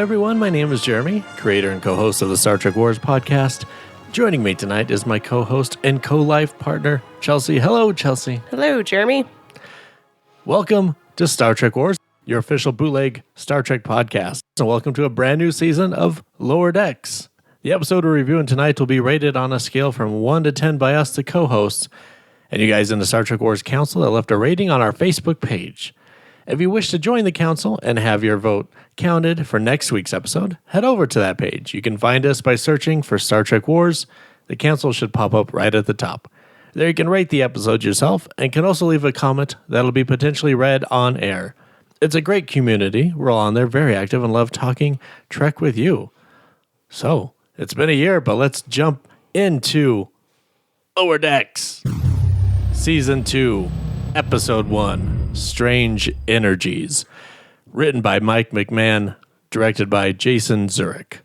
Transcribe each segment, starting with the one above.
everyone. My name is Jeremy, creator and co-host of the Star Trek Wars podcast. Joining me tonight is my co-host and co-life partner, Chelsea. Hello, Chelsea. Hello, Jeremy. Welcome to Star Trek Wars, your official bootleg Star Trek podcast. And welcome to a brand new season of Lower Decks. The episode we're reviewing tonight will be rated on a scale from 1 to 10 by us, the co-hosts, and you guys in the Star Trek Wars Council that left a rating on our Facebook page. If you wish to join the council and have your vote counted for next week's episode, head over to that page. You can find us by searching for Star Trek Wars. The council should pop up right at the top. There you can rate the episode yourself and can also leave a comment that'll be potentially read on air. It's a great community. We're all on there, very active, and love talking Trek with you. So, it's been a year, but let's jump into Lower Decks. Season 2, Episode 1. Strange Energies, written by Mike McMahon, directed by Jason Zurich.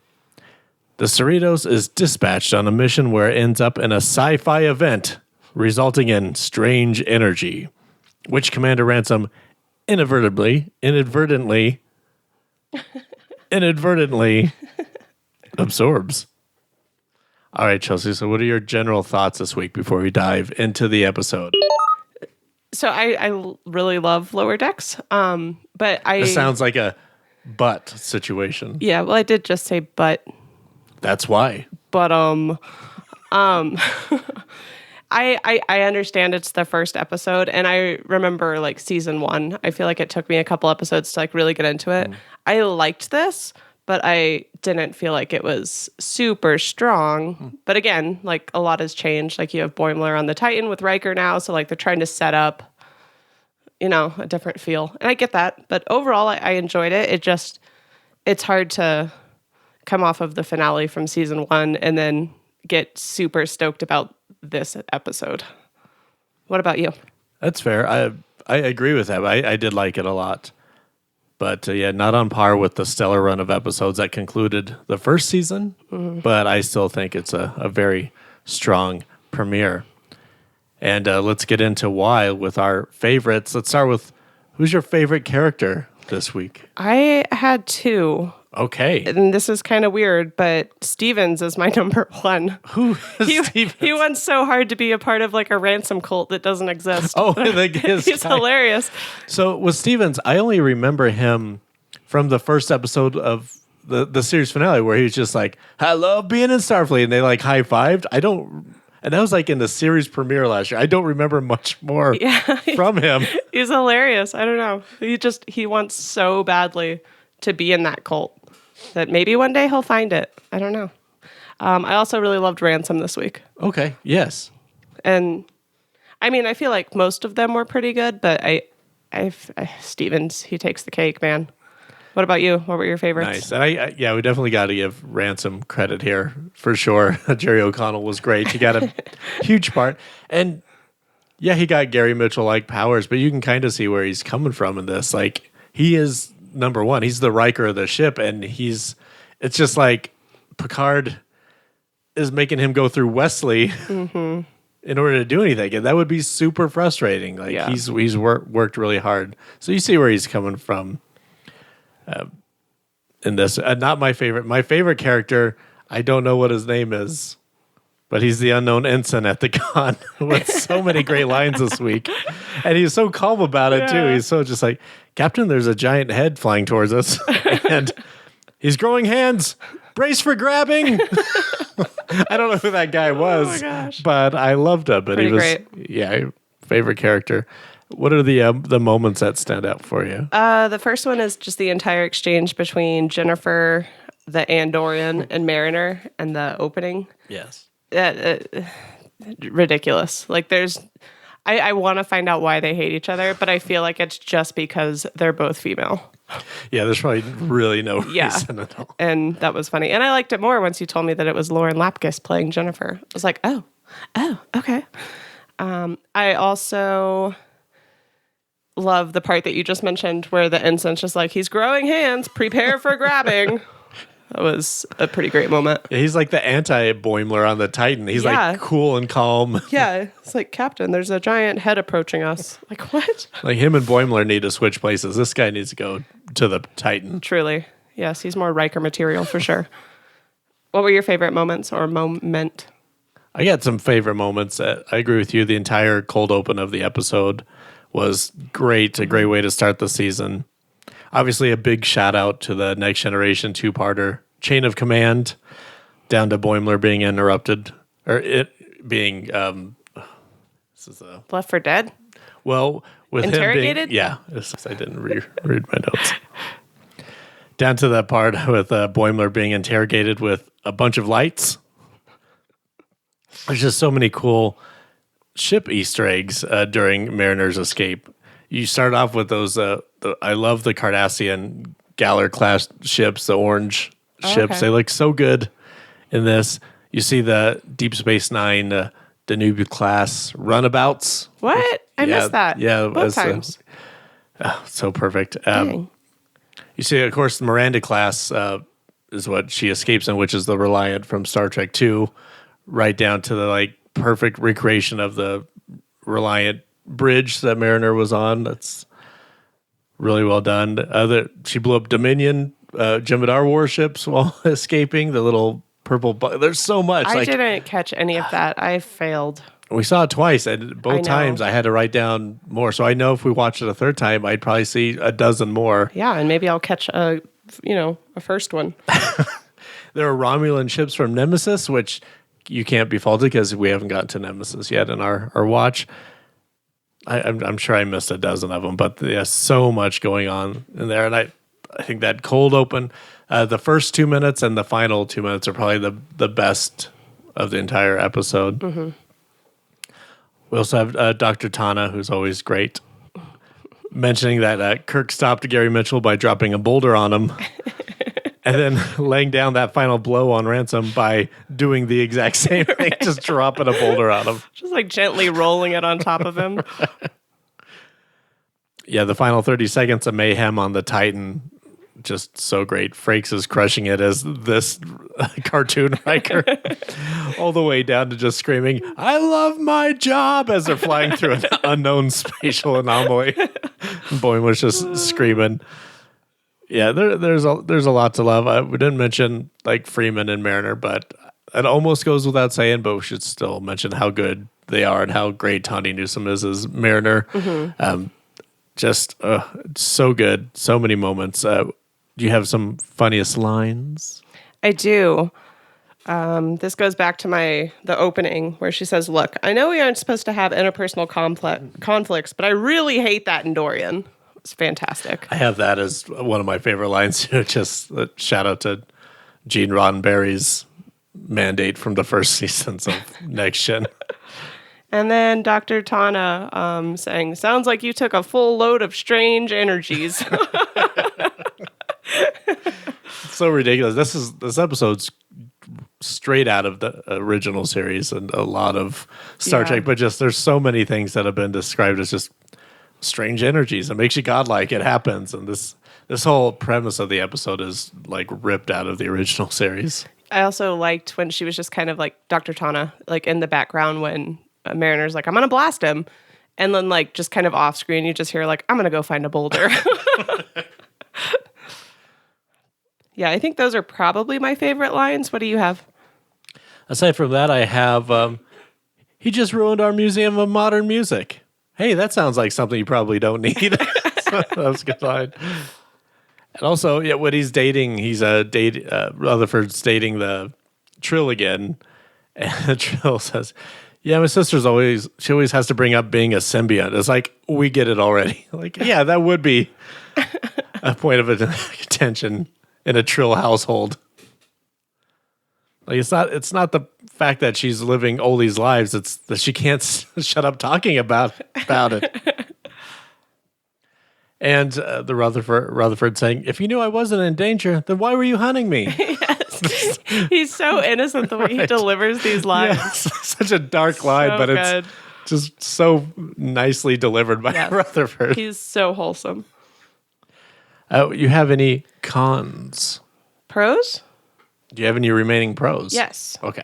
The Cerritos is dispatched on a mission where it ends up in a sci-fi event, resulting in strange energy, which Commander Ransom inadvertently absorbs. All right, Chelsea, so what are your general thoughts this week before we dive into the episode? So I really love Lower Decks, but This sounds like a but situation. Yeah, well, I did just say but. That's why. But I understand it's the first episode, and I remember like season 1. I feel like it took me a couple episodes to like really get into it. I liked this, but I didn't feel like it was super strong. But again, like a lot has changed. Like you have Boimler on the Titan with Riker now, so like they're trying to set up, you know, a different feel. And I get that, but overall I enjoyed it. It's hard to come off of the finale from season 1 and then get super stoked about this episode. What about you? That's fair. I agree with that. I did like it a lot. But yeah, not on par with the stellar run of episodes that concluded the first season. Mm-hmm. But I still think it's a very strong premiere. And let's get into why with our favorites. Let's start with, who's your favorite character this week? I had 2. Okay. And this is kind of weird, but Stevens is my number 1. Who is Stevens? He wants so hard to be a part of like a ransom cult that doesn't exist. Oh, he's hilarious. So with Stevens, I only remember him from the first episode of the series finale where he was just like, I love being in Starfleet, and they like high-fived. And that was like in the series premiere last year. I don't remember much more from him. He's hilarious. I don't know. He wants so badly to be in that cult that maybe one day he'll find it. I don't know. I also really loved Ransom this week. Okay. Yes. And I mean, I feel like most of them were pretty good, but Stevens, he takes the cake, man. What about you? What were your favorites? Nice. And we definitely got to give Ransom credit here for sure. Jerry O'Connell was great. He got a huge part. And yeah, he got Gary Mitchell-like powers, but you can kind of see where he's coming from in this. Like, he is number 1. He's the Riker of the ship, and it's just like Picard is making him go through Wesley in order to do anything, and that would be super frustrating. Like he's worked really hard, so you see where he's coming from in this. Not my favorite. My favorite character, I don't know what his name is, but he's the unknown ensign at the con with so many great lines this week, and he's so calm about it too. He's so just like, Captain, there's a giant head flying towards us, and he's growing hands. Brace for grabbing. I don't know who that guy was, but I loved him. But he was great. Favorite character. What are the moments that stand out for you? The first one is just the entire exchange between Jennifer, the Andorian, and Mariner, and the opening. Yes. Ridiculous. Like I want to find out why they hate each other, but I feel like it's just because they're both female. Yeah, there's probably really no reason at all. And that was funny. And I liked it more once you told me that it was Lauren Lapkus playing Jennifer. I was like, oh, okay. I also love the part that you just mentioned where the ensign's just like, he's growing hands, prepare for grabbing. That was a pretty great moment. Yeah, he's like the anti-Boimler on the Titan. He's like cool and calm. Yeah, it's like, Captain, there's a giant head approaching us. Like, what? Like him and Boimler need to switch places. This guy needs to go to the Titan. Truly. Yes, he's more Riker material for sure. What were your favorite moments or moment? I got some favorite moments. I agree with you. The entire cold open of the episode was great. A great way to start the season. Obviously, a big shout out to the Next Generation two-parter Chain of Command, down to Boimler being interrupted, or it being Left for Dead? well, with Interrogated? him being I didn't read my notes. Down to that part with Boimler being interrogated with a bunch of lights. There's just so many cool ship Easter eggs during Mariner's escape. You start off with those. I love the Cardassian Galler class ships, the orange ships. Okay. They look so good in this. You see the Deep Space Nine, Danube class runabouts. What? I missed that. Yeah, both times. So perfect. Dang. You see, of course, the Miranda class is what she escapes in, which is the Reliant from Star Trek II, right down to the perfect recreation of the Reliant bridge that Mariner was on. That's really well done. She blew up Dominion Jem'Hadar warships while escaping. The little purple there's so much. I didn't catch any of that. I failed. We saw it twice, and both times I had to write down more. So I know if we watched it a third time, I'd probably see a dozen more. Yeah, and maybe I'll catch a first one. There are Romulan ships from Nemesis, which you can't be faulted because we haven't gotten to Nemesis yet in our watch. I'm sure I missed a dozen of them, but there's so much going on in there. And I think that cold open, the first 2 minutes and the final 2 minutes are probably the best of the entire episode. Mm-hmm. We also have Dr. Tana, who's always great, mentioning that Kirk stopped Gary Mitchell by dropping a boulder on him. And then laying down that final blow on Ransom by doing the exact same thing, just dropping a boulder on him. Just gently rolling it on top of him. Yeah, the final 30 seconds of mayhem on the Titan, just so great. Frakes is crushing it as this cartoon Riker, all the way down to just screaming, "I love my job," as they're flying through an unknown spatial anomaly. Boeing was just screaming. Yeah, there's a lot to love. We didn't mention Freeman and Mariner, but it almost goes without saying. But we should still mention how good they are and how great Tawny Newsome is as Mariner. Mm-hmm. Just so good, so many moments. Do you have some funniest lines? I do. This goes back to the opening where she says, "Look, I know we aren't supposed to have interpersonal conflicts, but I really hate that in Dorian." It's fantastic. I have that as one of my favorite lines too. Just a shout out to Gene Roddenberry's mandate from the first seasons of Next Gen. And then Dr. Tana saying, "Sounds like you took a full load of strange energies." It's so ridiculous. This episode's straight out of the original series and a lot of Star Trek, but just there's so many things that have been described as just strange energies. It makes you godlike. It happens, and this whole premise of the episode is ripped out of the original series. I also liked when she was just kind of Dr. Tana, in the background when Mariner's "I'm gonna blast him," and then just kind of off screen you just hear "I'm gonna go find a boulder." Yeah, I think those are probably my favorite lines. What do you have? Aside from that, I have he just ruined our Museum of Modern Music. Hey, that sounds like something you probably don't need. So that was a good line. And also, when he's dating, Rutherford's dating the Trill again. And the Trill says, "Yeah, my sister's always has to bring up being a symbiont." It's we get it already. Yeah, that would be a point of attention in a Trill household. It's not the fact that she's living all these lives. It's that she can't shut up talking about it. And the Rutherford saying, "If you knew I wasn't in danger, then why were you hunting me?" Yes. He's so innocent the way he delivers these lines. Yes. Such a dark line, but good. It's just so nicely delivered by Rutherford. He's so wholesome. You have any cons? Pros? Do you have any remaining pros? Yes. Okay.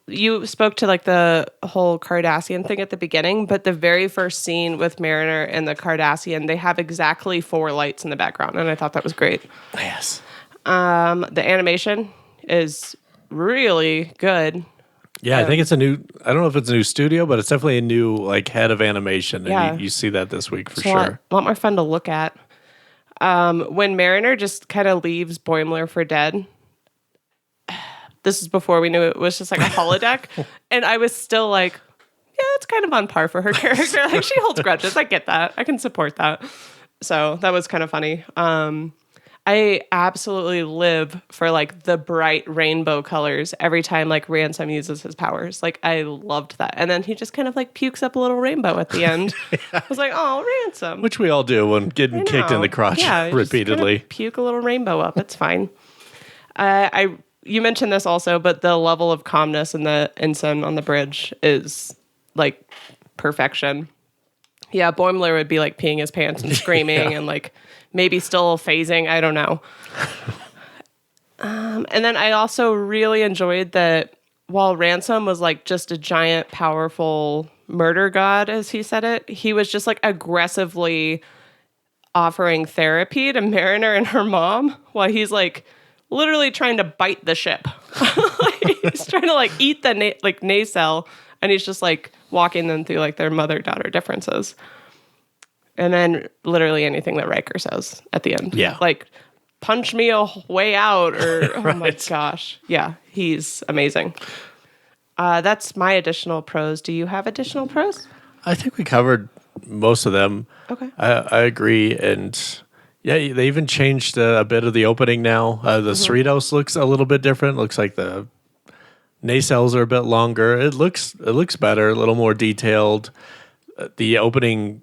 you spoke to like the whole Cardassian thing at the beginning, but the very first scene with Mariner and the Cardassian, they have exactly 4 lights in the background, and I thought that was great. Yes. The animation is really good. Yeah, I think it's a new. I don't know if it's a new studio, but it's definitely a new like head of animation, and Yeah. you see that this week for It's sure. a lot more fun to look at. When Mariner just kind of leaves Boimler for dead. This is before we knew it was just like a holodeck. And I was still like, yeah, it's kind of on par for her character. Like, she holds grudges. I get that. I can support that. So that was kind of funny. I absolutely live for like the bright rainbow colors every time like Ransom uses his powers. Like, I loved that. And then he just kind of like pukes up a little rainbow at the end. I was like, oh, Ransom. Which we all do when getting kicked in the crotch repeatedly. Just puke a little rainbow up. It's fine. You mentioned this also, but the level of calmness in the ensign on the bridge is like perfection. Yeah, Boimler would be like peeing his pants and screaming and like maybe still phasing. I don't know. And then I also really enjoyed that while Ransom was like just a giant, powerful murder god, as he said it, he was just like aggressively offering therapy to Mariner and her mom while he's like literally trying to bite the ship. Like, he's trying to like eat the nacelle, and he's just like walking them through like their mother-daughter differences. And then literally anything that Riker says at the end. Yeah. Like, punch me a way out, or oh my Right. gosh. Yeah, he's amazing. That's my additional pros. Do you have additional pros? I think we covered most of them. Okay. I agree, and yeah, they even changed a bit of the opening now. The Cerritos looks a little bit different. Looks like the nacelles are a bit longer. It looks better, a little more detailed. The opening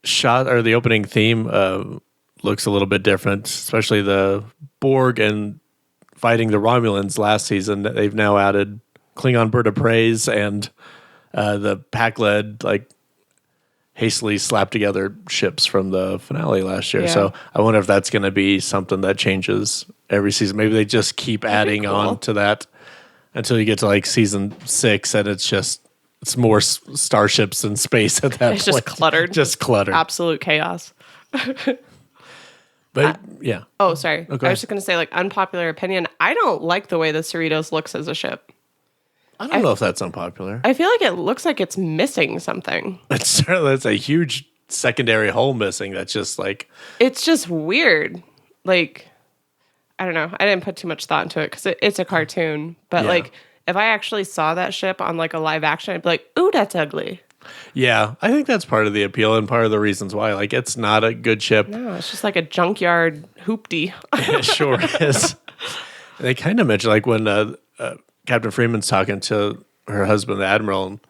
shot or the opening theme looks a little bit different, especially the Borg and fighting the Romulans last season. They've now added Klingon Bird of Praise and the pack-led like hastily slapped together ships from the finale last year. Yeah. So I wonder if that's going to be something that changes every season. Maybe they just keep adding on to that until you get to like season 6, and it's more starships in space at that point. It's just cluttered. Just cluttered. Absolute chaos. But yeah. Oh, sorry. Okay. I was just going to say, like, unpopular opinion. I don't like the way the Cerritos looks as a ship. I don't know if that's unpopular. I feel like it looks like it's missing something. It's a huge secondary hull missing. That's just like, It's just weird. Like, I don't know. I didn't put too much thought into it because it's a cartoon. But, Yeah. like, if I actually saw that ship on, like, a live action, I'd be like, ooh, that's ugly. yeah, I think that's part of the appeal and part of the reasons why. Like, it's not a good ship. No, it's just like a junkyard hoopty. It sure is. They kind of mention, like, when Captain Freeman's talking to her husband, the Admiral, and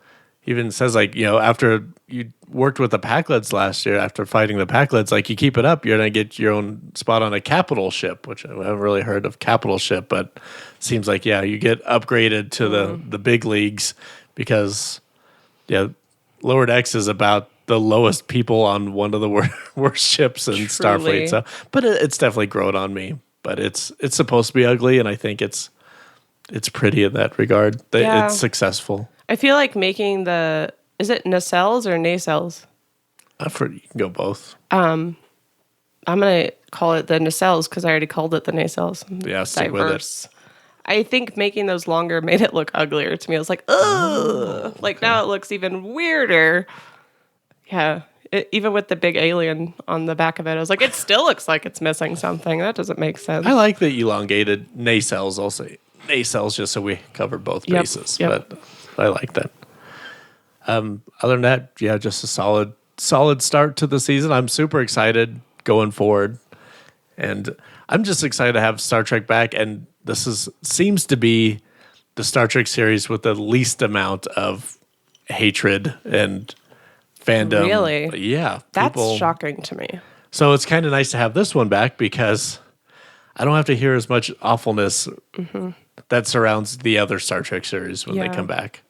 he even says, like, you know, after you worked with the Packlets last year, after fighting the Packlets, like, you keep it up, you're going to get your own spot on a capital ship, which I haven't really heard of capital ship, but it seems like, yeah, you get upgraded to the big leagues because, yeah, Lower Decks is about the lowest people on one of the worst ships in Starfleet. So, but it's definitely grown on me. But it's supposed to be ugly, and I think it's pretty in that regard. Yeah. It's successful. I feel like making is it nacelles or nacelles? You can go both. I'm going to call it the nacelles because I already called it the nacelles. Yeah, stick with it. I think making those longer made it look uglier to me. I was like, ugh. Like, now it looks even weirder. Yeah. Even with the big alien on the back of it, I was like, it still looks like it's missing something. That doesn't make sense. I like the elongated nacelles. I'll say nacelles just so we cover both bases. Yep. But I like that. Other than that, yeah, just a solid start to the season. I'm super excited going forward. And I'm just excited to have Star Trek back. And this seems to be the Star Trek series with the least amount of hatred and fandom. Really? Yeah. That's shocking to me. So it's kind of nice to have this one back because I don't have to hear as much awfulness that surrounds the other Star Trek series when they come back.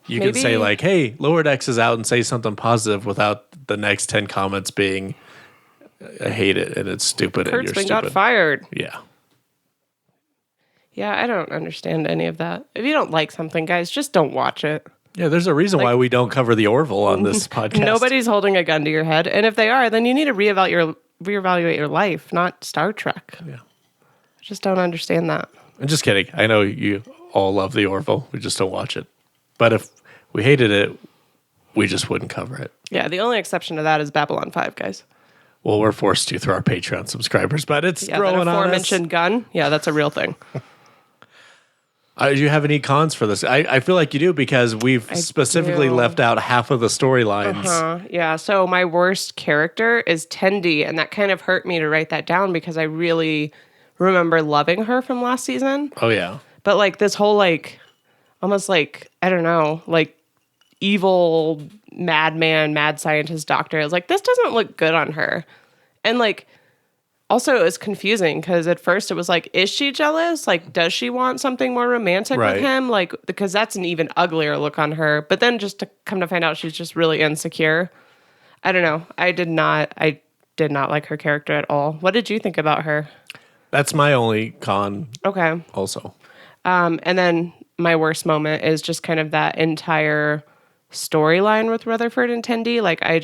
You can say like, hey, Lower Decks is out and say something positive without the next 10 comments being, I hate it and it's stupid and you're Kurtzman stupid. got fired. Yeah. Yeah, I don't understand any of that. If you don't like something, guys, just don't watch it. Yeah, there's a reason why we don't cover the Orville on this podcast. Nobody's holding a gun to your head. And if they are, then you need to reevaluate your life, not Star Trek. Yeah. I just don't understand that. I'm just kidding. I know you all love the Orville. We just don't watch it. But if we hated it, we just wouldn't cover it. Yeah, the only exception to that is Babylon 5, guys. Well, we're forced to through our Patreon subscribers, but it's growing on us. Aforementioned gun. Yeah, that's a real thing. Do you have any cons for this? I feel like you do because we've specifically left out half of the storylines. Yeah, so my worst character is Tendi, and that kind of hurt me to write that down because I really remember loving her from last season. Oh, yeah. But like this whole like, almost like, I don't know, like evil madman, mad scientist doctor. I was like, this doesn't look good on her. And like, also, it was confusing because at first it was like, is she jealous? Like, does she want something more romantic with him? Like, because that's an even uglier look on her. But then just to come to find out she's just really insecure. I don't know. I did not like her character at all. What did you think about her? That's my only con. Okay. Also. And then my worst moment is just kind of that entire storyline with Rutherford and Tendi. Like, I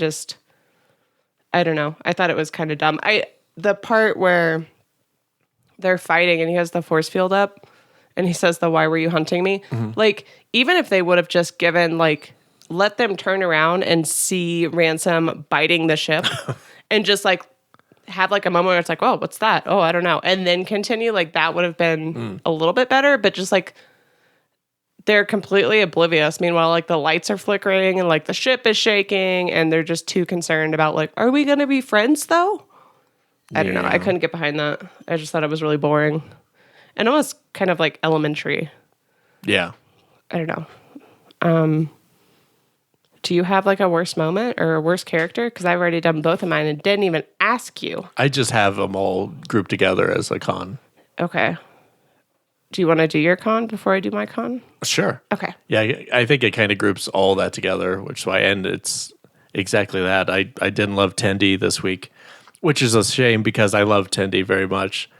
don't know. I thought it was kind of dumb. The part where they're fighting and he has the force field up and he says why were you hunting me? Mm-hmm. Like, even if they would have just given, like, let them turn around and see Ransom biting the ship and just, like, have, like, a moment where it's like, oh, what's that? Oh, I don't know. And then continue, like, that would have been a little bit better. But just, like, they're completely oblivious. Meanwhile, like, the lights are flickering and, like, the ship is shaking and they're just too concerned about, like, are we going to be friends, though? I don't know. I couldn't get behind that. I just thought it was really boring. And almost kind of like elementary. Yeah. I don't know. Do you have like a worst moment or a worst character? Because I've already done both of mine and didn't even ask you. I just have them all grouped together as a con. Okay. Do you want to do your con before I do my con? Sure. Okay. Yeah, I think it kind of groups all that together, which is why, and it's exactly that. I didn't love Tendi this week. Which is a shame because I love Tendi very much.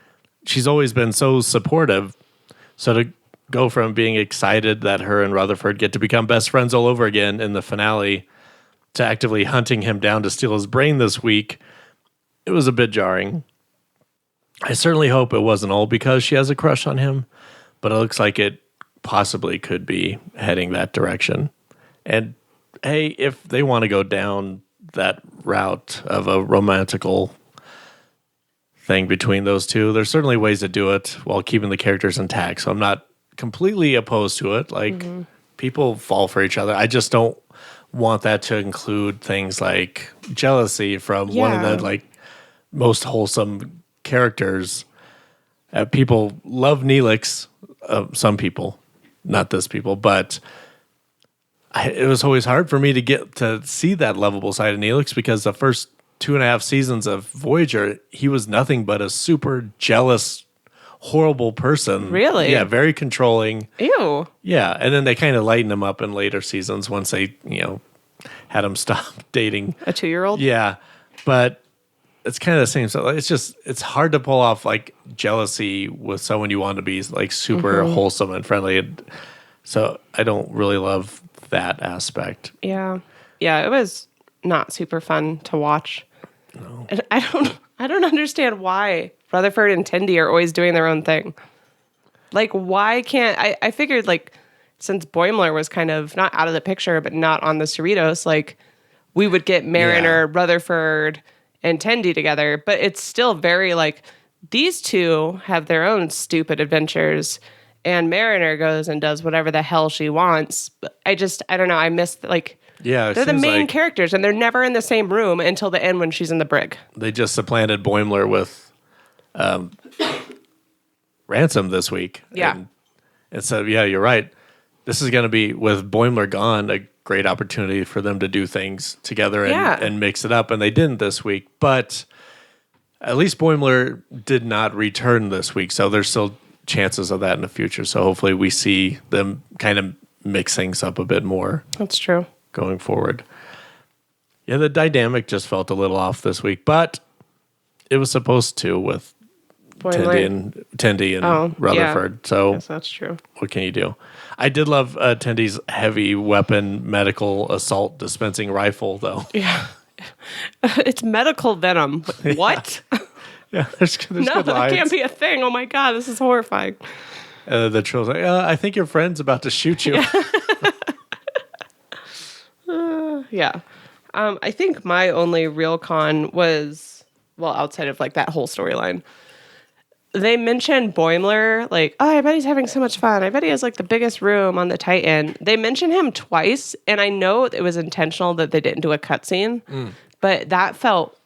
She's always been so supportive. So to go from being excited that her and Rutherford get to become best friends all over again in the finale to actively hunting him down to steal his brain this week, it was a bit jarring. I certainly hope it wasn't all because she has a crush on him, but it looks like it possibly could be heading that direction. And hey, if they want to go down that route of a romantical thing between those two, there's certainly ways to do it while keeping the characters intact. So I'm not completely opposed to it. Like, people fall for each other. I just don't want that to include things like jealousy from one of the like most wholesome characters. People love Neelix. Some people, not this people, but it was always hard for me to get to see that lovable side of Neelix because the first 2.5 seasons of Voyager, he was nothing but a super jealous, horrible person. Really? Yeah, very controlling. Ew. Yeah, and then they kind of lightened him up in later seasons once they, had him stop dating a 2-year-old. Yeah, but it's kind of the same stuff. It's hard to pull off like jealousy with someone you want to be like super wholesome and friendly. And so I don't really love that aspect. Yeah, it was not super fun to watch. No. And I don't understand why Rutherford and Tendi are always doing their own thing. Like, why can't I figured like since Boimler was kind of not out of the picture but not on the Cerritos, like we would get Mariner, Rutherford, and Tendi together, but it's still very like these two have their own stupid adventures. And Mariner goes and does whatever the hell she wants. But I don't know. I missed, like, they're the main characters, and they're never in the same room until the end when she's in the brig. They just supplanted Boimler with Ransom this week. Yeah. And so, yeah, you're right. This is going to be, with Boimler gone, a great opportunity for them to do things together and mix it up. And they didn't this week. But at least Boimler did not return this week. So there's still chances of that in the future. So hopefully we see them kind of mix things up a bit more. That's true. Going forward. Yeah, the dynamic just felt a little off this week, but it was supposed to with Tendi and Rutherford. Yeah. So yes, that's true. what can you do? I did love Tendi's heavy weapon medical assault dispensing rifle, though. Yeah. It's medical venom. What? Yeah, there's No, good that lines. can't be a thing. Oh my God, this is horrifying. The trill's like, I think your friend's about to shoot you. Yeah. I think my only real con was, well, outside of like that whole storyline. They mentioned Boimler, like, oh, I bet he's having so much fun. I bet he has like the biggest room on the Titan. They mentioned him twice, and I know it was intentional that they didn't do a cutscene, but that felt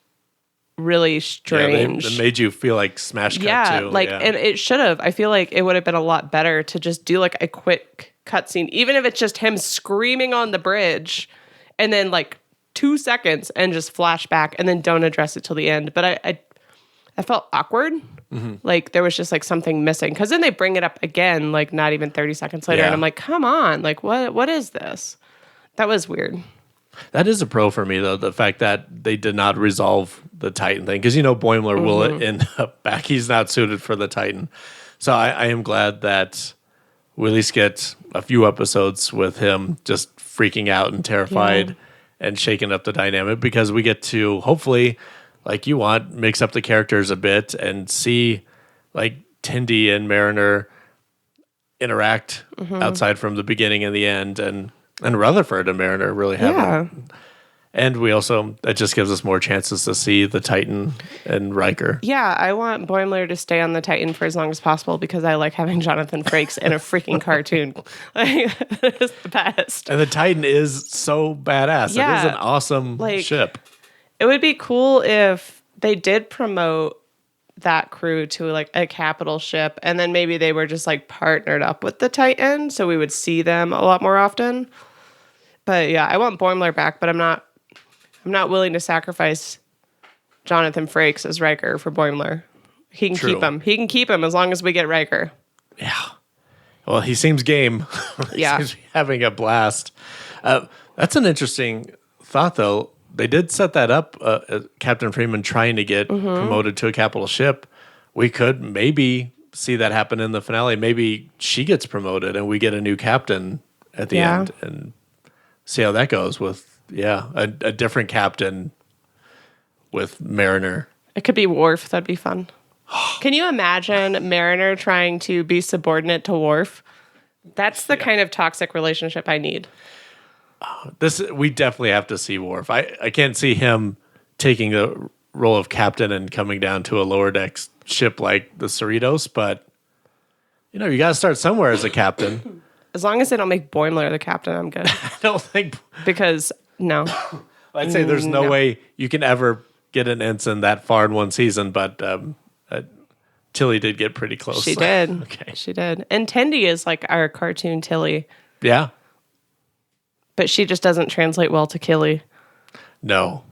really strange. Yeah, they made you feel like smash cut too. And it should have. I feel like it would have been a lot better to just do like a quick cutscene, even if it's just him screaming on the bridge, and then like 2 seconds and just flash back, and then don't address it till the end. But I felt awkward. Like there was just like something missing, because then they bring it up again, like not even 30 seconds later, and I'm like, come on, like what is this? That was weird. That is a pro for me, though, the fact that they did not resolve the Titan thing, because Boimler will end up back. He's not suited for the Titan, so I am glad that we at least get a few episodes with him just freaking out and terrified and shaking up the dynamic, because we get to hopefully, like you want, mix up the characters a bit and see like Tendi and Mariner interact outside from the beginning and the end, and Rutherford and Mariner really have it. And we also, that just gives us more chances to see the Titan and Riker. Yeah, I want Boimler to stay on the Titan for as long as possible, because I like having Jonathan Frakes in a freaking cartoon. Like, it's the best. And the Titan is so badass. Yeah, it is an awesome ship. It would be cool if they did promote that crew to like a capital ship, and then maybe they were just like partnered up with the Titan, so we would see them a lot more often. But yeah, I want Boimler back, but I'm not willing to sacrifice Jonathan Frakes as Riker for Boimler. He can keep him. He can keep him as long as we get Riker. Yeah. Well, he seems game. He seems to be having a blast. That's an interesting thought, though. They did set that up, Captain Freeman trying to get promoted to a capital ship. We could maybe see that happen in the finale. Maybe she gets promoted and we get a new captain at the end, and see how that goes with, a different captain with Mariner. It could be Worf. That'd be fun. Can you imagine Mariner trying to be subordinate to Worf? That's the kind of toxic relationship I need. We definitely have to see Worf. I can't see him taking the role of captain and coming down to a lower decks ship like the Cerritos, but you got to start somewhere as a captain. As long as they don't make Boimler the captain, I'm good. I don't think, because no. I'd say there's no way you can ever get an ensign that far in one season, but Tilly did get pretty close. She did. Okay. She did. And Tendi is like our cartoon Tilly. Yeah. But she just doesn't translate well to Killy. No.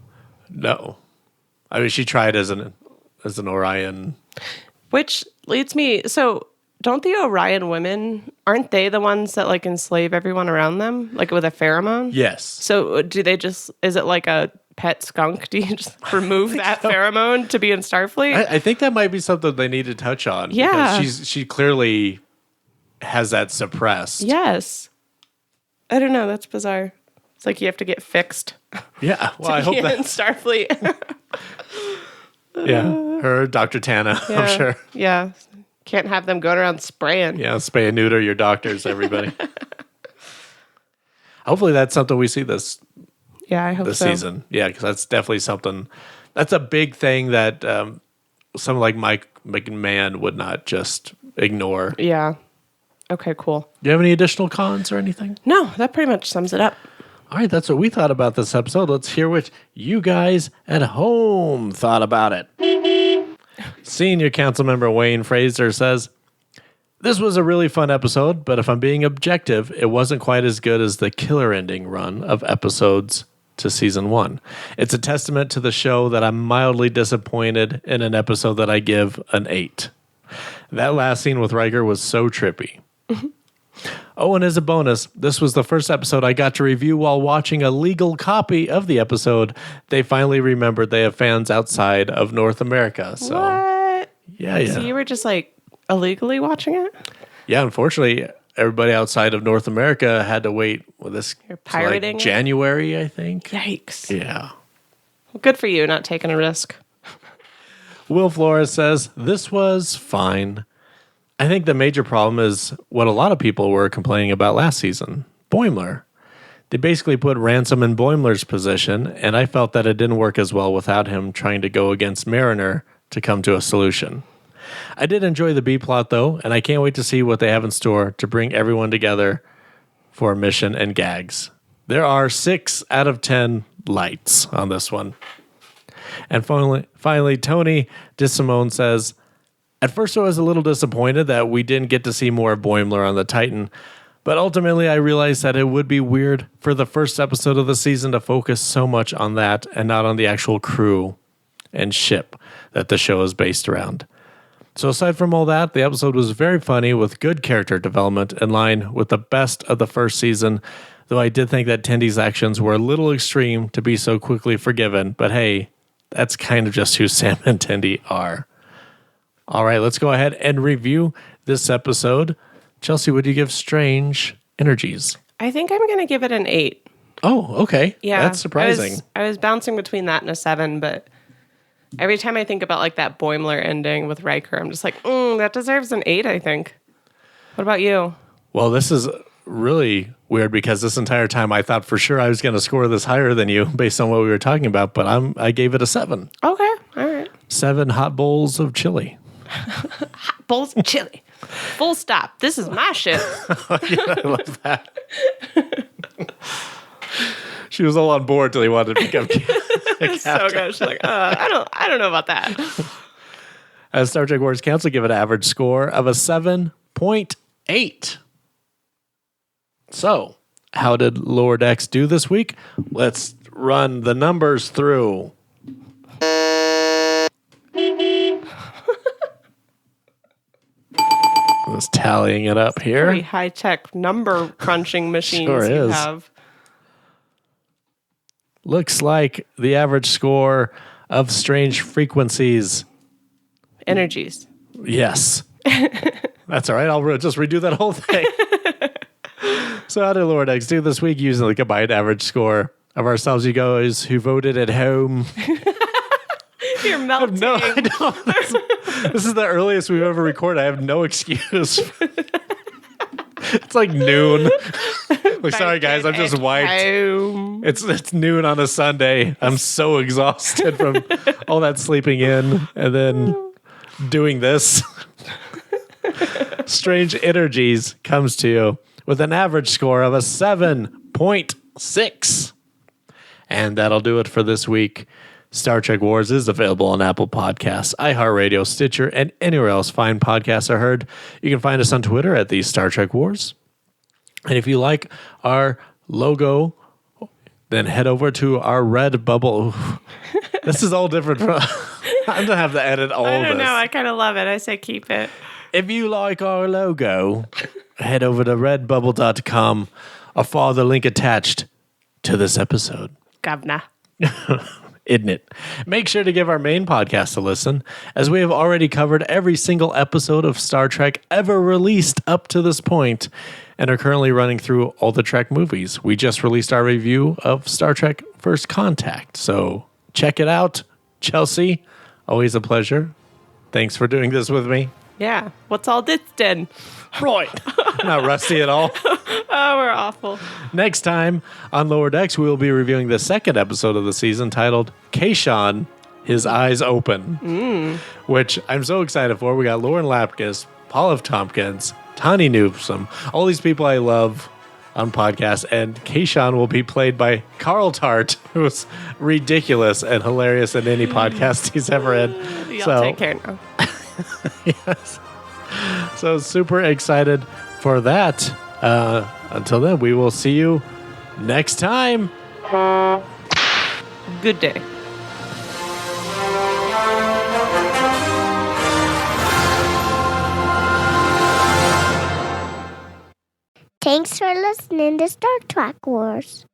I mean, she tried as an Orion. Which leads me, so don't the Orion women, aren't they the ones that like enslave everyone around them? Like with a pheromone? Yes. So do they just, is it like a pet skunk? Do you just remove that pheromone to be in Starfleet? I think that might be something they need to touch on. Yeah. Because she clearly has that suppressed. Yes. I don't know. That's bizarre. It's like you have to get fixed. Yeah. Well, I hope in that. Starfleet. Yeah. Her, Dr. Tana, Yeah. I'm sure. Yeah. Can't have them going around spraying. Yeah. Spay and neuter your doctors, everybody. Hopefully that's something we see this season. Yeah. Because that's definitely something. That's a big thing that someone like Mike McMahon would not just ignore. Yeah. Okay, cool. Do you have any additional cons or anything? No, that pretty much sums it up. All right, that's what we thought about this episode. Let's hear what you guys at home thought about it. Senior Council Member Wayne Fraser says, "This was a really fun episode, but if I'm being objective, it wasn't quite as good as the killer ending run of episodes to season 1. It's a testament to the show that I'm mildly disappointed in an episode that I give an 8. That last scene with Riker was so trippy. Oh, and as a bonus, this was the first episode I got to review while watching a legal copy of the episode. They finally remembered they have fans outside of North America. So, what? Yeah. So you were just like illegally watching it? Yeah, unfortunately, everybody outside of North America had to wait with this. You're pirating it? January, I think. Yikes. Yeah. Well, good for you, not taking a risk. Will Flores says, this was fine. I think the major problem is what a lot of people were complaining about last season, Boimler. They basically put Ransom in Boimler's position, and I felt that it didn't work as well without him trying to go against Mariner to come to a solution. I did enjoy the B plot, though, and I can't wait to see what they have in store to bring everyone together for a mission and gags. There are 6 out of 10 lights on this one. And finally, Tony DeSimone says, at first I was a little disappointed that we didn't get to see more of Boimler on the Titan, but ultimately I realized that it would be weird for the first episode of the season to focus so much on that and not on the actual crew and ship that the show is based around. So aside from all that, the episode was very funny with good character development in line with the best of the first season, though I did think that Tendy's actions were a little extreme to be so quickly forgiven, but hey, that's kind of just who Sam and Tendy are. All right, let's go ahead and review this episode. Chelsea, would you give Strange Energies? I think I'm going to give it an 8. Oh, okay. Yeah. That's surprising. I was bouncing between that and a 7, but every time I think about like that Boimler ending with Riker, I'm just like, that deserves an 8, I think. What about you? Well, this is really weird because this entire time I thought for sure I was going to score this higher than you based on what we were talking about, but I gave it a 7. Okay, all right. 7 hot bowls of chili. Hot bowls of chili. Full stop. This is my shit. Yeah, I love that. She was all on board till he wanted to become It's so good. She's like, I don't know about that. As Star Trek Wars Council give it an average score of a 7.8. So, how did Lower Decks do this week? Let's run the numbers through. I was tallying it up here. Very high-tech number crunching machines Sure you is. have. Looks like the average score of Strange Frequencies. Energies. Yes. That's all right. I'll just redo that whole thing. So how did Lower Decks do this week using the combined average score of ourselves, you guys who voted at home? You're melting. No, I don't. This is the earliest we've ever recorded. I have no excuse. It's like noon. Like, sorry guys, I'm just wiped. It's noon on a Sunday. I'm so exhausted from all that sleeping in and then doing this. Strange Energies comes to you with an average score of a 7.6. And that'll do it for this week. Star Trek Wars is available on Apple Podcasts, iHeartRadio, Stitcher, and anywhere else fine podcasts are heard. You can find us on Twitter at the Star Trek Wars. And if you like our logo, then head over to our red bubble. This is all different. I'm going to have to edit all of this. I don't know. I kind of love it. I say keep it. If you like our logo, head over to redbubble.com or follow the link attached to this episode. Governor. Isn't it? Make sure to give our main podcast a listen, as we have already covered every single episode of Star Trek ever released up to this point, and are currently running through all the Trek movies. We just released our review of Star Trek First Contact, so check it out. Chelsea, always a pleasure. Thanks for doing this with me. Yeah. What's all this then? Right. Not rusty at all. Oh, we're awful. Next time on Lower Decks, we will be reviewing the second episode of the season titled Kayshawn, His Eyes Open, which I'm so excited for. We got Lauren Lapkus, Paul F. Tompkins, Tani Newsom, all these people I love on podcasts, and Kayshawn will be played by Carl Tart, who's ridiculous and hilarious in any podcast he's ever in. Y'all take care now. Yes. So super excited for that. Until then, we will see you next time. Good day. Thanks for listening to Star Trek Wars.